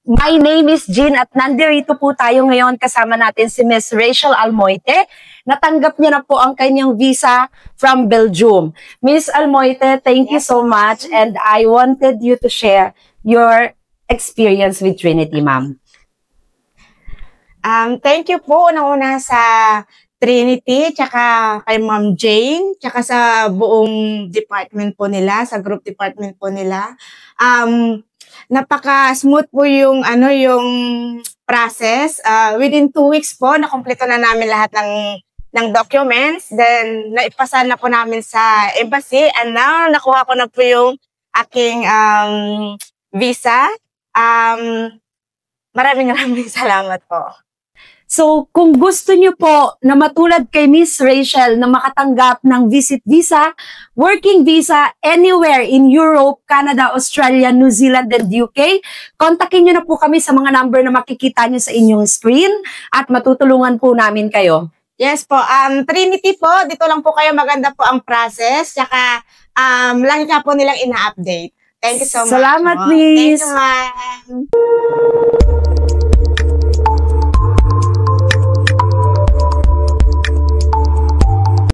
My name is Jean at nandirito po tayo ngayon kasama natin si Miss Rachel Almoite. Natanggap niya na po ang kanyang visa from Belgium. Miss Almoite, thank you so much and I wanted you to share your experience with Trinity, ma'am. Thank you po una-una sa Trinity, tsaka kay Ma'am Jane, tsaka sa buong department po nila, sa group department po nila. Napaka-smooth po yung process. Within 2 weeks po, nakumpleto na namin lahat ng documents. Then, naipasa na po namin sa embassy. And now, nakuha ko na po yung aking visa. Maraming salamat po. So, kung gusto niyo po na matulad kay Miss Rachel na makatanggap ng visit visa, working visa anywhere in Europe, Canada, Australia, New Zealand, and UK, kontakin niyo na po kami sa mga number na makikita niyo sa inyong screen at matutulungan po namin kayo. Yes po. Trinity po, dito lang po kayo, maganda po ang process. Tsaka, lagi nga po nilang ina-update. Thank you so much. Salamat, po. Miss. Thank you, ma'am.